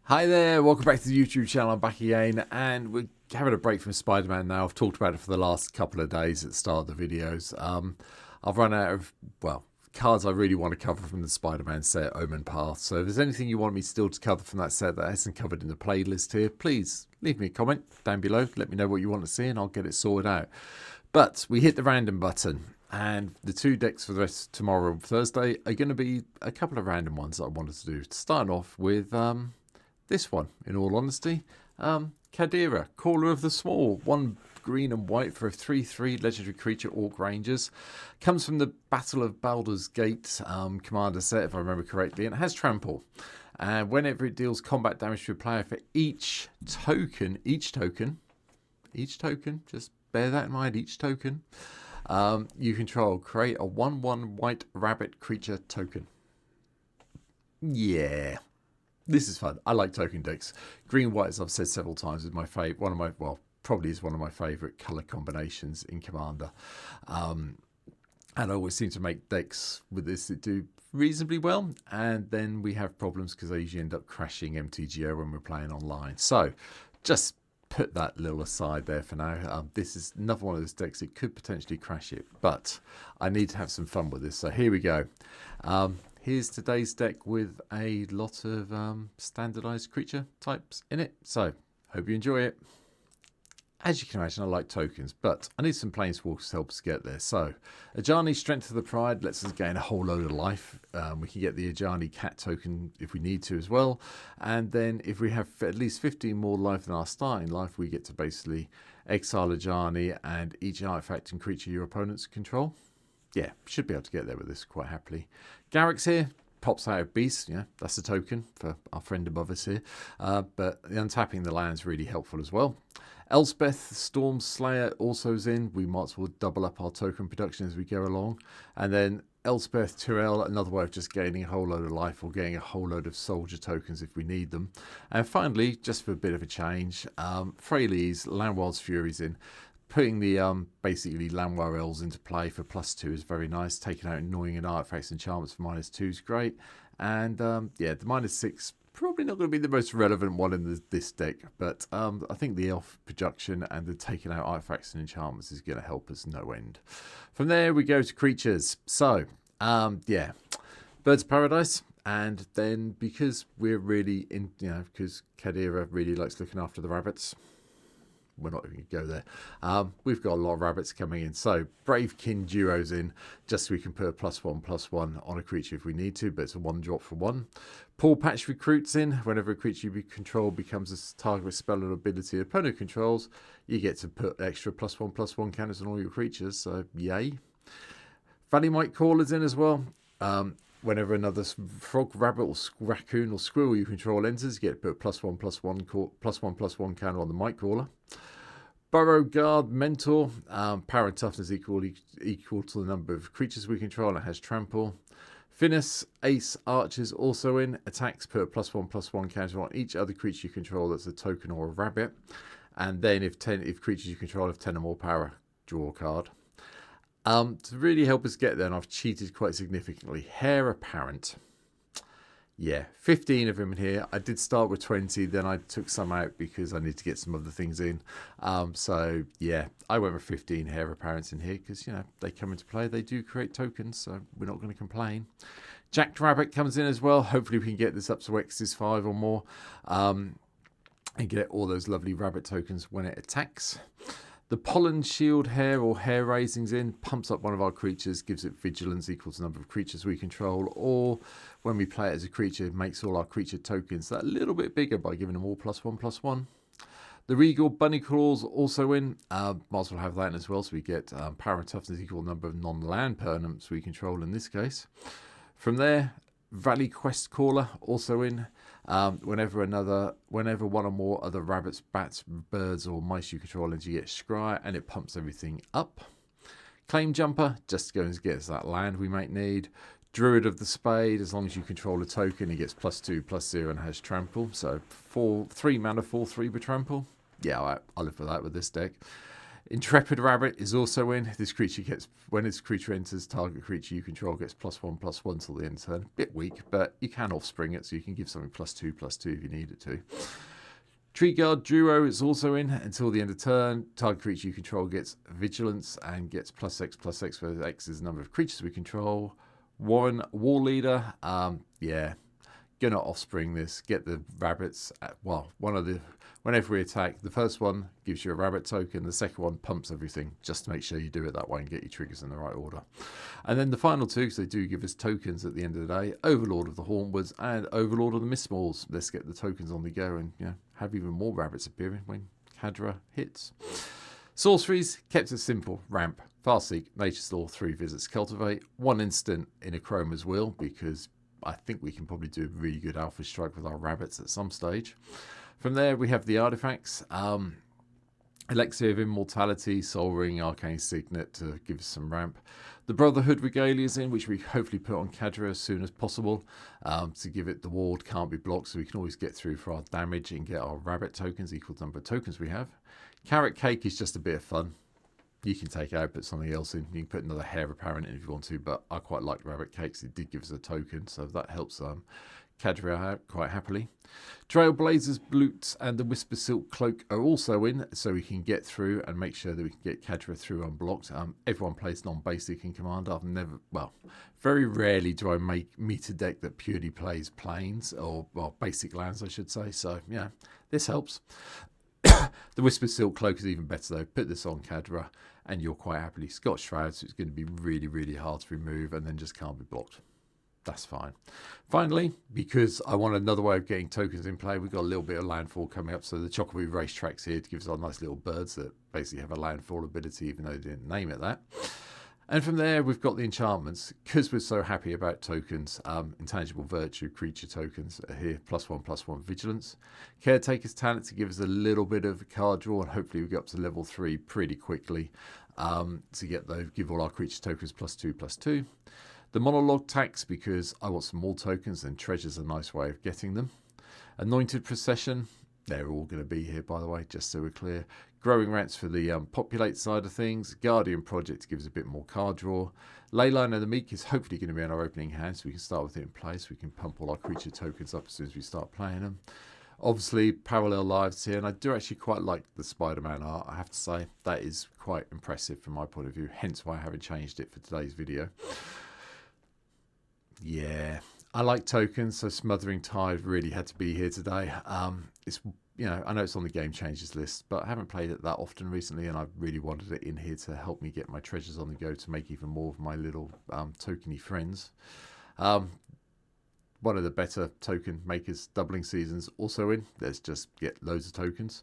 Hi there, welcome back to the YouTube channel. I'm back again, and we're having a break from Spider-Man now. I've talked about it for the last couple of days at the start of the videos. I've run out of, well, cards I really want to cover from the Spider-Man set, Omen Path. So if there's anything you want me still to cover from that set that hasn't covered in the playlist here, please leave me a comment down below. Let me know what you want to see and I'll get it sorted out. But we hit the random button. And the two decks for the rest of tomorrow and Thursday are going to be a couple of random ones that I wanted to do. Starting off with this one, in all honesty. Cadira, Caller of the Small. 1 green and white for a 3/3 legendary creature, Orc Rangers. Comes from the Battle of Baldur's Gate commander set, if I remember correctly, and it has Trample. And whenever it deals combat damage to a player for each token, just bear that in mind, each token, you control, create a 1/1 white rabbit creature token. Yeah. This is fun. I like token decks. Green white, as I've said several times, is my favourite. Probably is one of my favourite colour combinations in Commander. And I always seem to make decks with this that do reasonably well. And then we have problems because I usually end up crashing MTGO when we're playing online. So just put that little aside there for now. This is another one of those decks that could potentially crash it, but I need to have some fun with this. So here we go. Here's today's deck with a lot of standardized creature types in it. So hope you enjoy it. As you can imagine, I like tokens, but I need some planeswalkers to help us get there. So Ajani, Strength of the Pride, lets us gain a whole load of life. We can get the Ajani Cat token if we need to as well. And then if we have at least 15 more life than our starting life, we get to basically exile Ajani and each artifact and creature your opponents control. Yeah, should be able to get there with this quite happily. Garrick's here. Pops out of Beast, yeah, that's a token for our friend above us here. But the untapping the land is really helpful as well. Elspeth, Storm Slayer also is in. We might as well double up our token production as we go along. And then Elspeth, Tyrell, another way of just gaining a whole load of life or getting a whole load of soldier tokens if we need them. And finally, just for a bit of a change, Freyleys, Landwild's Fury's in. Putting the basically Landwire Elves into play for +2 is very nice. Taking out annoying and artifacts and enchantments for -2 is great. And yeah, the -6 probably not going to be the most relevant one in this deck, but I think the elf production and the taking out artifacts and enchantments is going to help us no end. From there we go to creatures. So yeah, Birds of Paradise. And then because we're really in, because Cadira really likes looking after the rabbits, we're not even going to go there. We've got a lot of rabbits coming in. So Bravekin Duo's in, just so we can put a +1/+1 on a creature if we need to, but it's a 1-drop for 1. Paw Patch Recruit's in. Whenever a creature you control becomes a target with spell or ability opponent controls, you get to put extra +1/+1 counters on all your creatures. So yay. Valley Mite Caller's in as well. Whenever another frog, rabbit, or raccoon or squirrel you control enters, you get to put +1/+1 counter on the Mite Caller. Burrow Guard Mentor, power and toughness equal to the number of creatures we control, and it has Trample. Finis, Ace Archers also in. Attacks put a +1/+1 counter on each other creature you control that's a token or a rabbit. And then if creatures you control have 10 or more power, draw a card. To really help us get there, and I've cheated quite significantly, Heir Apparent. Yeah, 15 of them in here. I did start with 20, then I took some out because I need to get some other things in. So yeah, I went with 15 Heir Apparents in here because, they come into play. They do create tokens, so we're not going to complain. Jacked Rabbit comes in as well. Hopefully we can get this up to X's 5 or more and get all those lovely rabbit tokens when it attacks. The Pollen Shield Hair or Hair Raising's in, pumps up one of our creatures, gives it vigilance equal to the number of creatures we control, or when we play it as a creature, it makes all our creature tokens that a little bit bigger by giving them all +1/+1. The Regal Bunny Claws also in, might as well have that in as well, so we get power and toughness equal to the number of non-land permanents we control in this case. From there, Valley Quest Caller also in. Whenever one or more other rabbits, bats, birds, or mice you control enter, you get Scry, and it pumps everything up. Claim Jumper just goes and gets that land we might need. Druid of the Spade, as long as you control a token, he gets +2/+0 and has Trample. So 3 mana, 4/3 with Trample. Yeah, I'll live for that with this deck. Intrepid Rabbit is also in. This creature gets, when this creature enters, target creature you control gets +1/+1 till the end of the turn. Bit weak, but you can offspring it, so you can give something +2/+2 if you need it to. Tree Guard Duo is also in until the end of turn. Target creature you control gets Vigilance and gets +X/+X, where X is the number of creatures we control. Warren War Leader, yeah, gonna offspring this. Get the rabbits. Whenever we attack, the first one gives you a rabbit token. The second one pumps everything, just to make sure you do it that way and get your triggers in the right order. And then the final two, because they do give us tokens at the end of the day: Overlord of the Hornwoods and Overlord of the Mistmalls. Let's get the tokens on the go and have even more rabbits appearing when Cadira hits. Sorceries, kept it simple. Ramp, Farseek, Nature's Law, 3 visits, Cultivate, 1 instant in a Chroma's Will, because I think we can probably do a really good Alpha Strike with our rabbits at some stage. From there, we have the artifacts. Elixir of Immortality, Soul Ring, Arcane Signet to give us some ramp. The Brotherhood Regalia is in, which we hopefully put on Cadira as soon as possible to give it the ward, can't be blocked, so we can always get through for our damage and get our rabbit tokens, equal to the number of tokens we have. Carrot Cake is just a bit of fun. You can take it out, put something else in. You can put another Hair Apparent in if you want to, but I quite like Rabbit Cakes. It did give us a token, so that helps Cadira out quite happily. Trailblazers, Bloots, and the Whisper Silk Cloak are also in, so we can get through and make sure that we can get Cadira through unblocked. Everyone plays non-basic in Commander. Very rarely do I make meta deck that purely plays planes, or basic lands, I should say. So, yeah, this helps. The Whisper Silk Cloak is even better, though. Put this on Cadira, and you're quite happily Scotch Shroud, so it's going to be really, really hard to remove, and then just can't be blocked. That's fine. Finally, because I want another way of getting tokens in play, we've got a little bit of landfall coming up. So the Chocobo Racetracks here to give us our nice little birds that basically have a landfall ability, even though they didn't name it that. And from there, we've got the enchantments. Because we're so happy about tokens, Intangible Virtue, creature tokens are here, +1/+1 Vigilance. Caretaker's Talent to give us a little bit of card draw, and hopefully we get up to level 3 pretty quickly to get those, give all our creature tokens +2/+2. The Monologue Tax, because I want some more tokens, and Treasure's a nice way of getting them. Anointed Procession, they're all going to be here, by the way, just so we're clear. Growing Rats for the Populate side of things. Guardian Project gives a bit more card draw. Leyline of the Meek is hopefully going to be on our opening hand, so we can start with it in play, so we can pump all our creature tokens up as soon as we start playing them. Obviously, Parallel Lives here, and I do actually quite like the Spider-Man art, I have to say. That is quite impressive from my point of view, hence why I haven't changed it for today's video. Yeah, I like tokens, so Smothering Tide really had to be here today. It's, I know it's on the Game Changers list, but I haven't played it that often recently, and I really wanted it in here to help me get my treasures on the go to make even more of my little tokeny friends. One of the better token makers, Doubling Seasons, also in. Let's just get loads of tokens.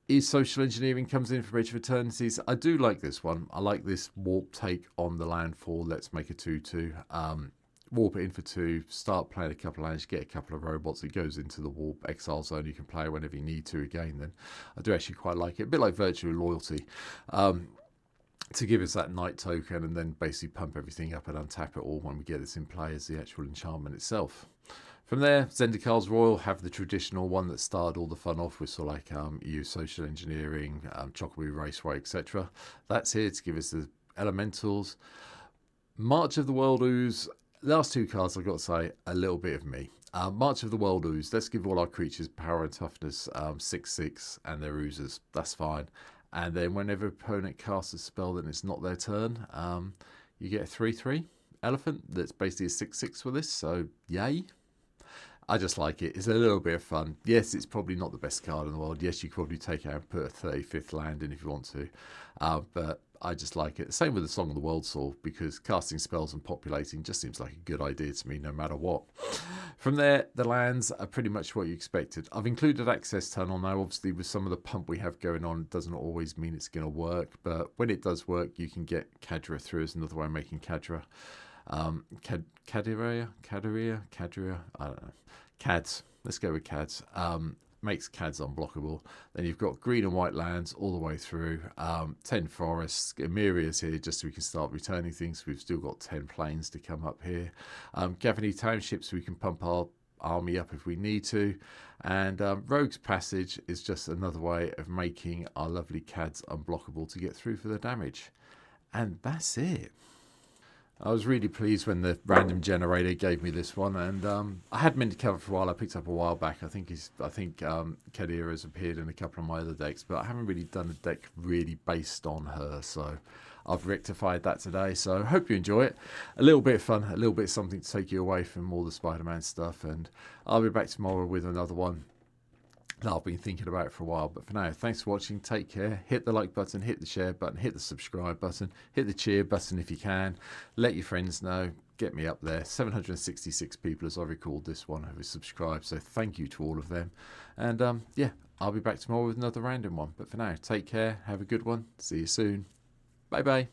Is Social Engineering comes in from Age of Eternities. I do like this one. I like this warp take on the landfall. Let's make a 2/2. Warp it in for 2, start playing a couple of lands, get a couple of robots. It goes into the warp exile zone. You can play whenever you need to again. Then I do actually quite like it. A bit like Virtual Loyalty, to give us that night token and then basically pump everything up and untap it all when we get this in play as the actual enchantment itself. From there, Zendikar's Royal have the traditional one that started all the fun off with sort of like EU Social Engineering, Chocobo Raceway, etc. That's here to give us the elementals. March of the World Ooze. Last two cards, I've got to say, a little bit of me. March of the World Ooze. Let's give all our creatures power and toughness 6/6 and their oozes. That's fine. And then whenever opponent casts a spell that it's not their turn, you get a 3/3 elephant that's basically a 6/6 for this. So, yay. I just like it. It's a little bit of fun. Yes, it's probably not the best card in the world. Yes, you could probably take it out and put a 35th land in if you want to. But I just like it. Same with the Song of the World Soul, because casting spells and populating just seems like a good idea to me no matter what. From there, the lands are pretty much what you expected. I've included Access Tunnel now. Obviously, with some of the pump we have going on, it doesn't always mean it's going to work. But when it does work, you can get Cadira through as another way of making Cadira. Cadira, I don't know. Cads, let's go with Cads. Makes Cads unblockable. Then you've got green and white lands all the way through. 10 forests, Emiria's here just so we can start returning things. We've still got 10 plains to come up here. Gavany Townships, we can pump our army up if we need to. And Rogue's Passage is just another way of making our lovely CADs unblockable to get through for the damage. And that's it. I was really pleased when the random generator gave me this one, and I had meant to cover for a while. I picked up a while back. I think Cadira has appeared in a couple of my other decks, but I haven't really done a deck really based on her, so I've rectified that today. So I hope you enjoy it. A little bit of fun, a little bit of something to take you away from all the Spider-Man stuff, and I'll be back tomorrow with another one that I've been thinking about for a while. But for now, thanks for watching. Take care. Hit the like button, hit the share button, hit the subscribe button, hit the cheer button if you can. Let your friends know. Get me up there. 766 people as I record this one who have subscribed. So thank you to all of them. And yeah, I'll be back tomorrow with another random one. But for now, take care. Have a good one. See you soon. Bye bye.